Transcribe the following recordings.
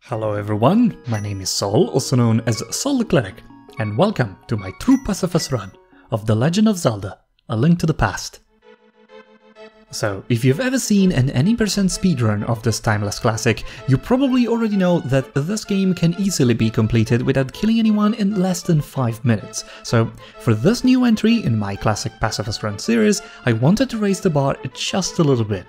Hello everyone, my name is Sol, also known as Sol the Cleric, and welcome to my true Pacifist run of The Legend of Zelda, A Link to the Past. So, if you've ever seen an any % speedrun of this timeless classic, you probably already know that this game can easily be completed without killing anyone in less than 5 minutes. So, for this new entry in my classic Pacifist run series, I wanted to raise the bar just a little bit.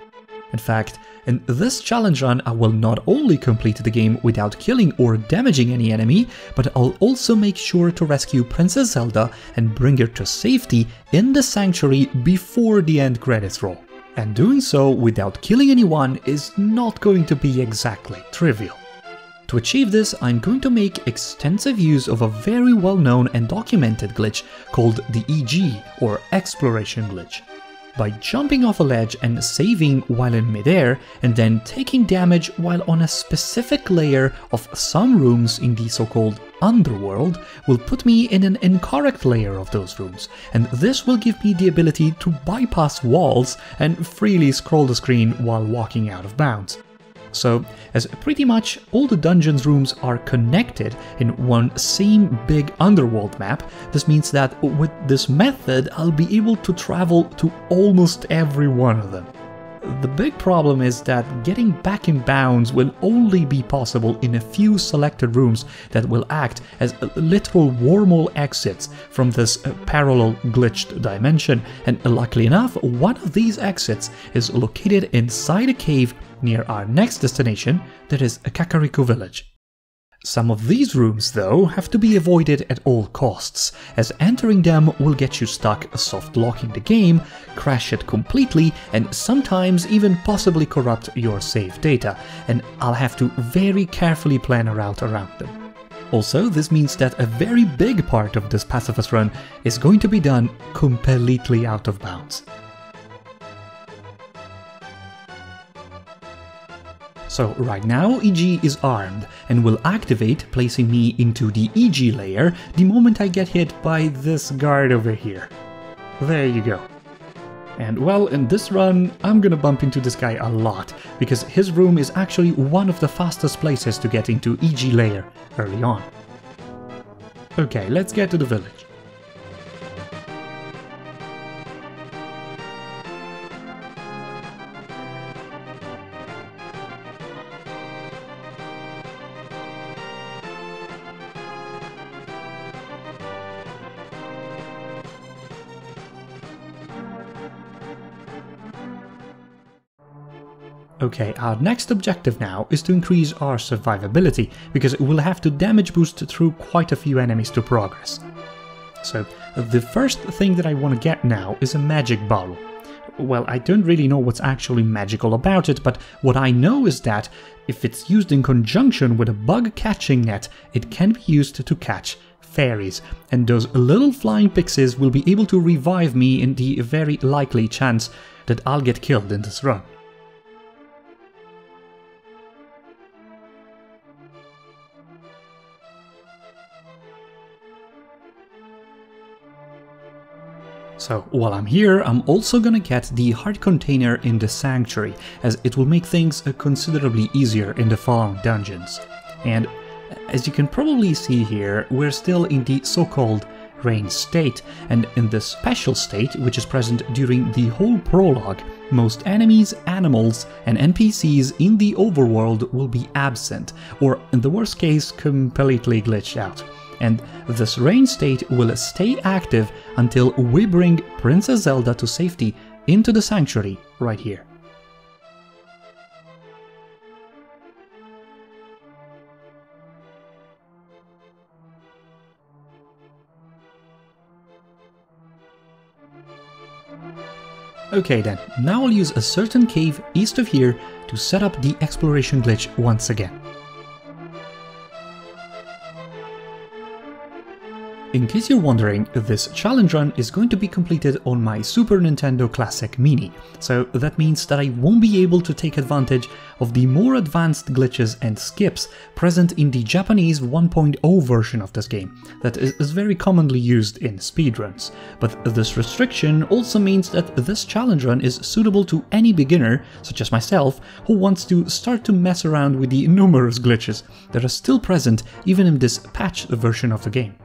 In fact, in this challenge run I will not only complete the game without killing or damaging any enemy, but I'll also make sure to rescue Princess Zelda and bring her to safety in the sanctuary before the end credits roll. And doing so without killing anyone is not going to be exactly trivial. To achieve this, I'm going to make extensive use of a very well-known and documented glitch called the EG, or Exploration Glitch. By jumping off a ledge and saving while in midair, and then taking damage while on a specific layer of some rooms in the so-called underworld, will put me in an incorrect layer of those rooms, and this will give me the ability to bypass walls and freely scroll the screen while walking out of bounds. So, as pretty much all the dungeon's rooms are connected in one same big underworld map, this means that with this method I'll be able to travel to almost every one of them. The big problem is that getting back in bounds will only be possible in a few selected rooms that will act as literal wormhole exits from this parallel glitched dimension, and luckily enough, one of these exits is located inside a cave near our next destination, that is Kakariko Village. Some of these rooms, though, have to be avoided at all costs, as entering them will get you stuck soft locking the game, crash it completely, and sometimes even possibly corrupt your save data, and I'll have to very carefully plan a route around them. Also, this means that a very big part of this Pacifist run is going to be done completely out of bounds. So right now EG is armed and will activate, placing me into the EG layer the moment I get hit by this guard over here. There you go. And well, in this run I'm gonna bump into this guy a lot, because his room is actually one of the fastest places to get into EG layer early on. Okay, let's get to the village. Okay, our next objective now is to increase our survivability, because we'll have to damage boost through quite a few enemies to progress. So, the first thing that I want to get now is a magic bottle. Well, I don't really know what's actually magical about it, but what I know is that if it's used in conjunction with a bug catching net, it can be used to catch fairies, and those little flying pixies will be able to revive me in the very likely chance that I'll get killed in this run. So while I'm here, I'm also gonna get the heart container in the sanctuary, as it will make things considerably easier in the following dungeons. And as you can probably see here, we're still in the so-called rain state, and in this special state, which is present during the whole prologue, most enemies, animals, and NPCs in the overworld will be absent, or in the worst case, completely glitched out. And this rain state will stay active until we bring Princess Zelda to safety into the sanctuary right here. Okay then, now I'll use a certain cave east of here to set up the exploration glitch once again. In case you're wondering, this challenge run is going to be completed on my Super Nintendo Classic Mini, so that means that I won't be able to take advantage of the more advanced glitches and skips present in the Japanese 1.0 version of this game, that is very commonly used in speedruns. But this restriction also means that this challenge run is suitable to any beginner, such as myself, who wants to start to mess around with the numerous glitches that are still present even in this patched version of the game.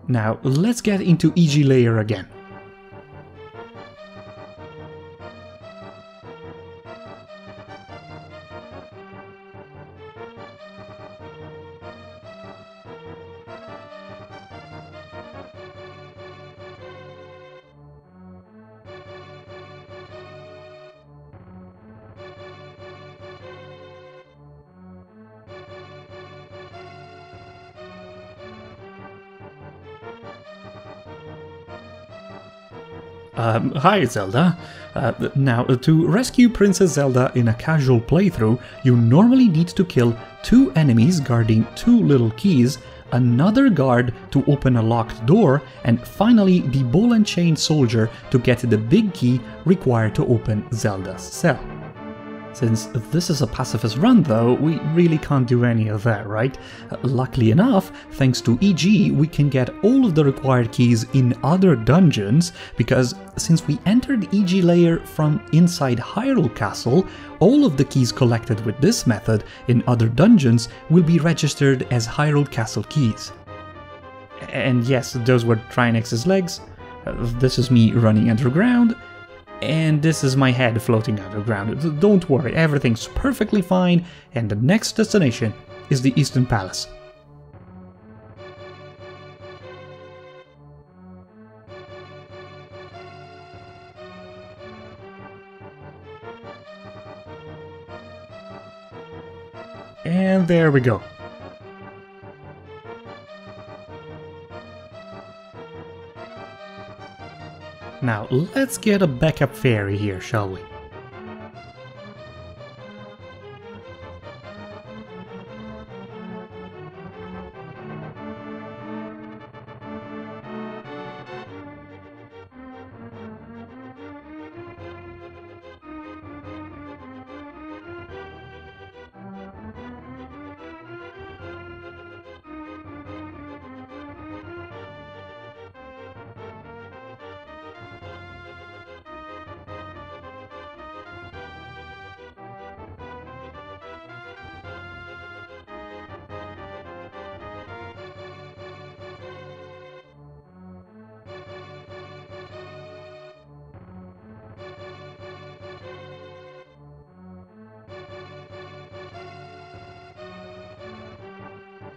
Now, let's get into EG Layer again. Hi Zelda. Now, to rescue Princess Zelda in a casual playthrough, you normally need to kill 2 enemies guarding 2 little keys, another guard to open a locked door, and finally the ball and chain soldier to get the big key required to open Zelda's cell. Since this is a pacifist run though, we really can't do any of that, right? Luckily enough, thanks to EG, we can get all of the required keys in other dungeons, because since we entered EG Layer from inside Hyrule Castle, all of the keys collected with this method in other dungeons will be registered as Hyrule Castle keys. And yes, those were Trinex's legs, this is me running underground, and this is my head floating underground. Don't worry, everything's perfectly fine, and the next destination is the Eastern Palace. And there we go. Now, let's get a backup fairy here, shall we?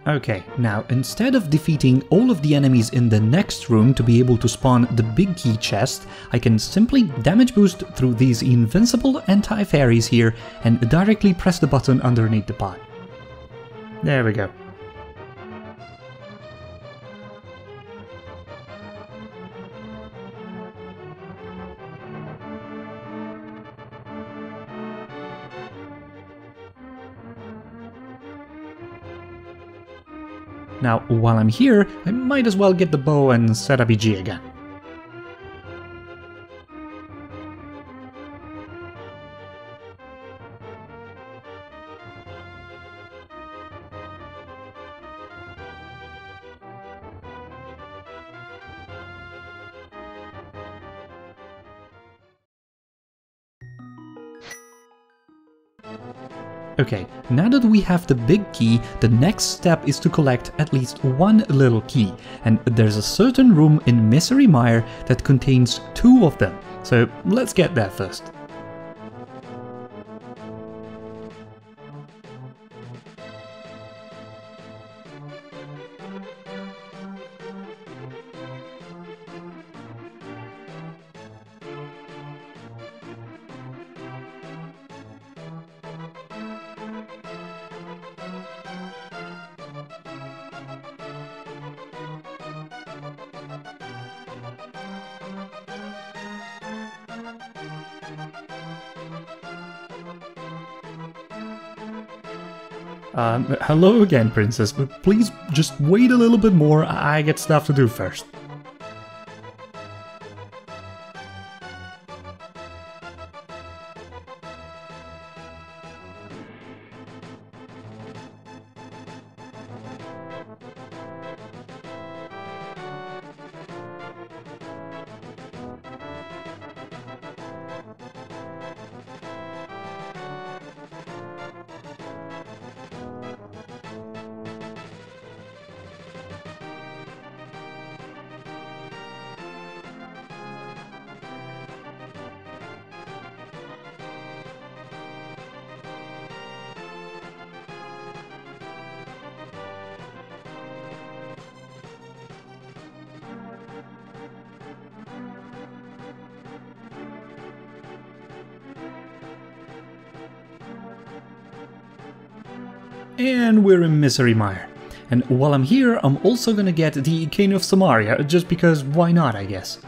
Okay, now instead of defeating all of the enemies in the next room to be able to spawn the big key chest, I can simply damage boost through these invincible anti-fairies here and directly press the button underneath the pod. There we go. Now, while I'm here, I might as well get the bow and set up EG again. Okay, now that we have the big key, the next step is to collect at least one little key, and there's a certain room in Misery Mire that contains 2 of them, so let's get there first. Hello again, Princess, but please just wait a little bit more, I get stuff to do first. And we're in Misery Mire. And while I'm here, I'm also gonna get the Cane of Samaria, just because why not, I guess.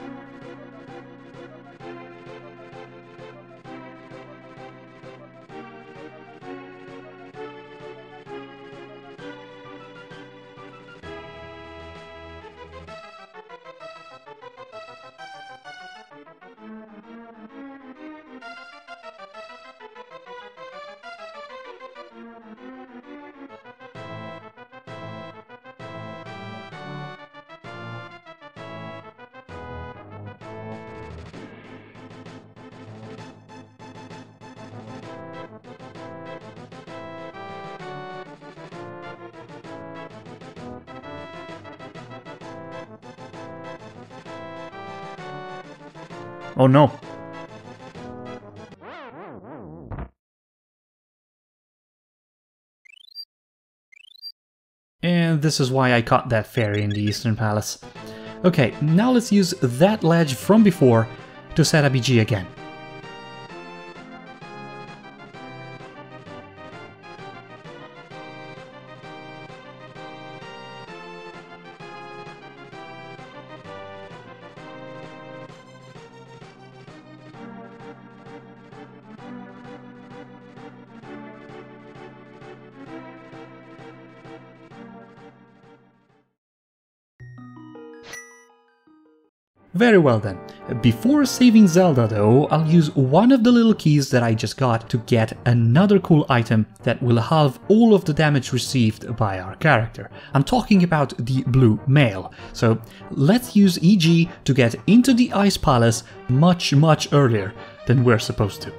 Oh no. And this is why I caught that fairy in the Eastern Palace. Okay, now let's use that ledge from before to set a BG again. Very well then. Before saving Zelda though, I'll use one of the little keys that I just got to get another cool item that will halve all of the damage received by our character. I'm talking about the blue mail. So let's use EG to get into the Ice Palace much earlier than we're supposed to.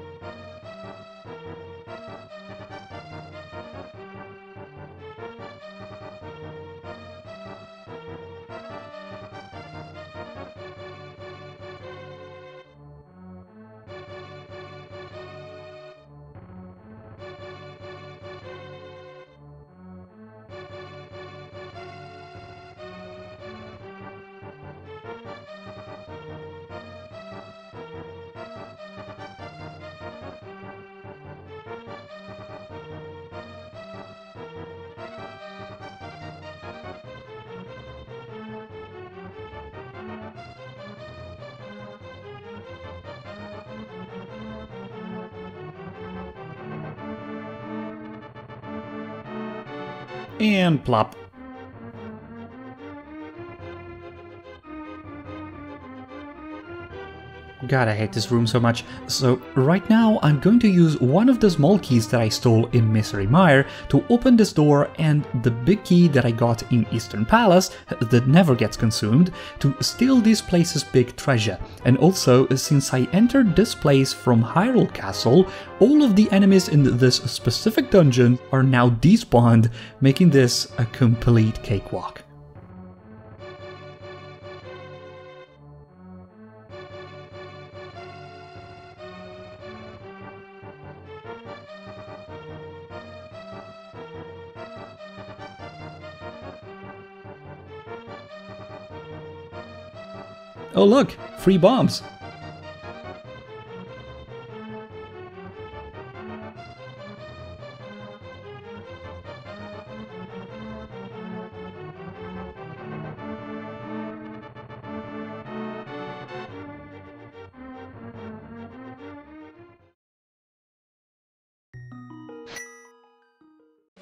And plop. God, I hate this room so much. So right now I'm going to use one of the small keys that I stole in Misery Mire to open this door, and the big key that I got in Eastern Palace that never gets consumed to steal this place's big treasure. And also, since I entered this place from Hyrule Castle, all of the enemies in this specific dungeon are now despawned, making this a complete cakewalk. Oh look, free bombs!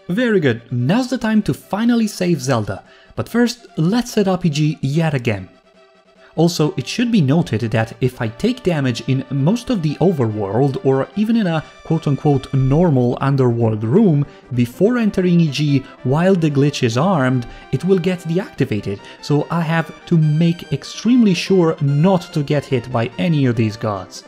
Very good, now's the time to finally save Zelda, but first let's set up EG yet again. Also, it should be noted that if I take damage in most of the overworld or even in a quote-unquote normal underworld room before entering EG while the glitch is armed, it will get deactivated, so I have to make extremely sure not to get hit by any of these gods.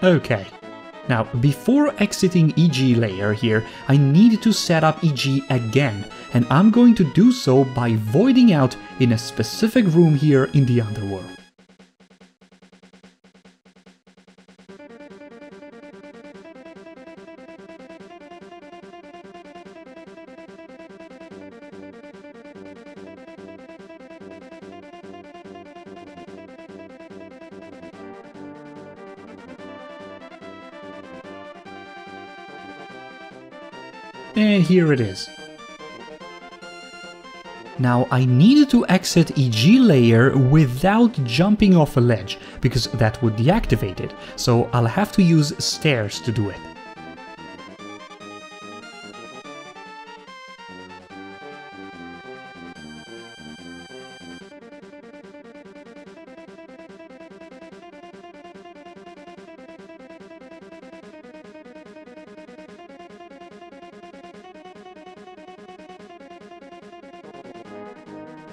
Okay, now before exiting EG layer here, I need to set up EG again, and I'm going to do so by voiding out in a specific room here in the underworld. And here it is. Now I needed to exit EG layer without jumping off a ledge, because that would deactivate it, so I'll have to use stairs to do it.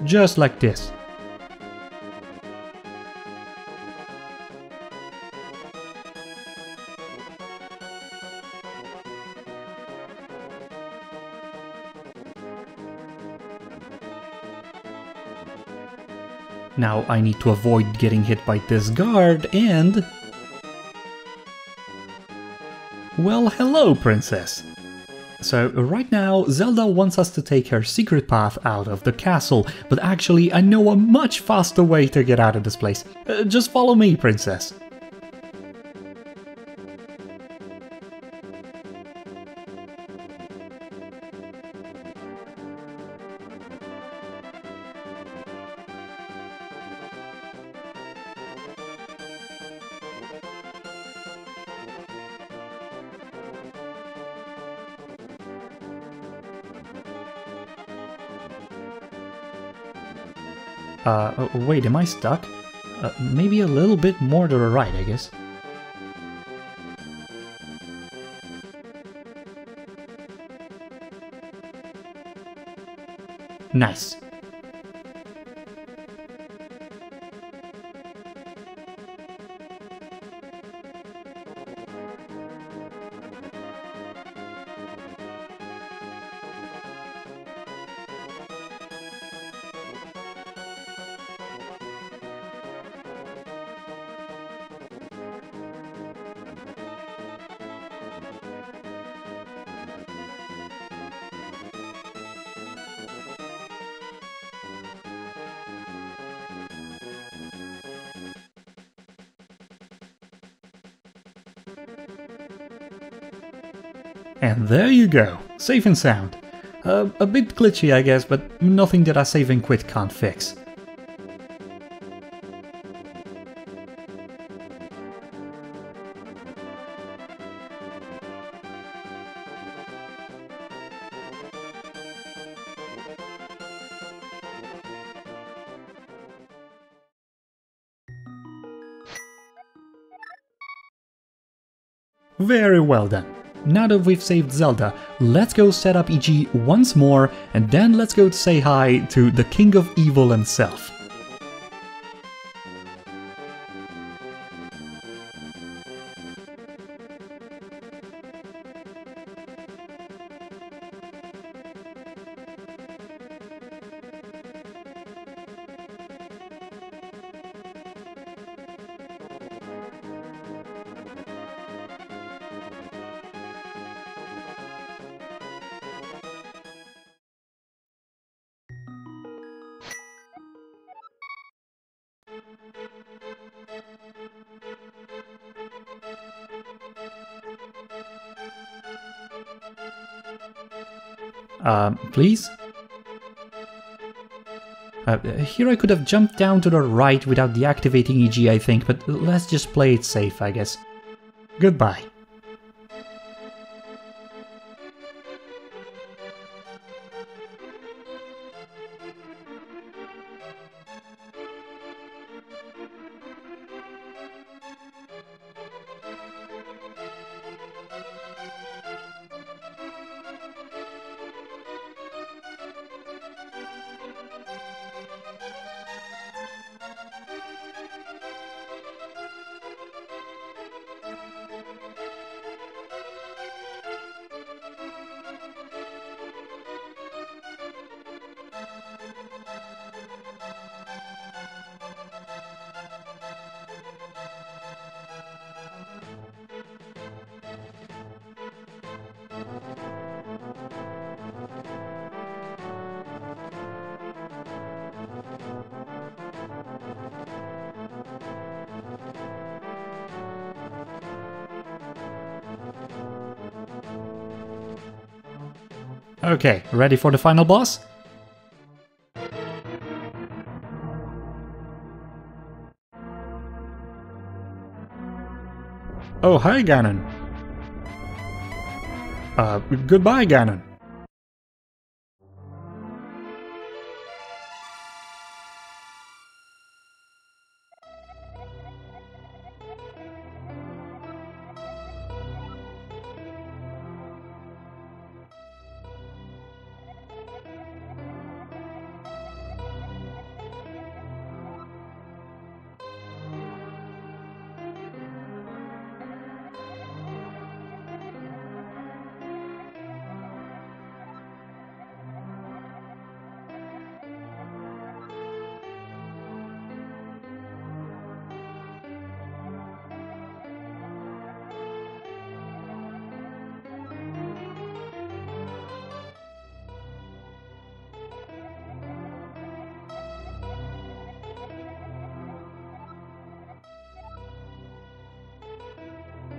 Just like this. Now I need to avoid getting hit by this guard and... Well, hello, princess! So right now Zelda wants us to take her secret path out of the castle, but actually I know a much faster way to get out of this place. Just follow me, princess. Wait, am I stuck? Maybe a little bit more to the right, I guess. Nice. And there you go, safe and sound. A bit glitchy I guess, but nothing that a save and quit can't fix. Very well then. Now that we've saved Zelda, let's go set up EG once more, and then let's go say hi to the King of Evil himself. Please? Here I could have jumped down to the right without deactivating EG, I think, but let's just play it safe, I guess. Goodbye. Okay, ready for the final boss? Oh, hi Ganon. Goodbye Ganon.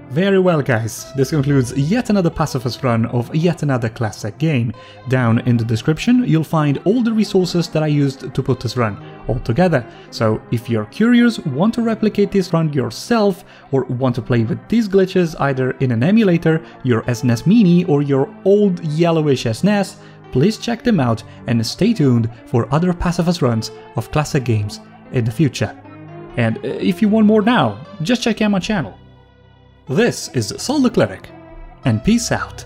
Very well guys, this concludes yet another Pacifist run of yet another classic game. Down in the description you'll find all the resources that I used to put this run all together. So if you're curious, want to replicate this run yourself, or want to play with these glitches either in an emulator, your SNES Mini or your old yellowish SNES, please check them out and stay tuned for other Pacifist runs of classic games in the future. And if you want more now, just check out my channel. This is Sol the Cleric, and peace out.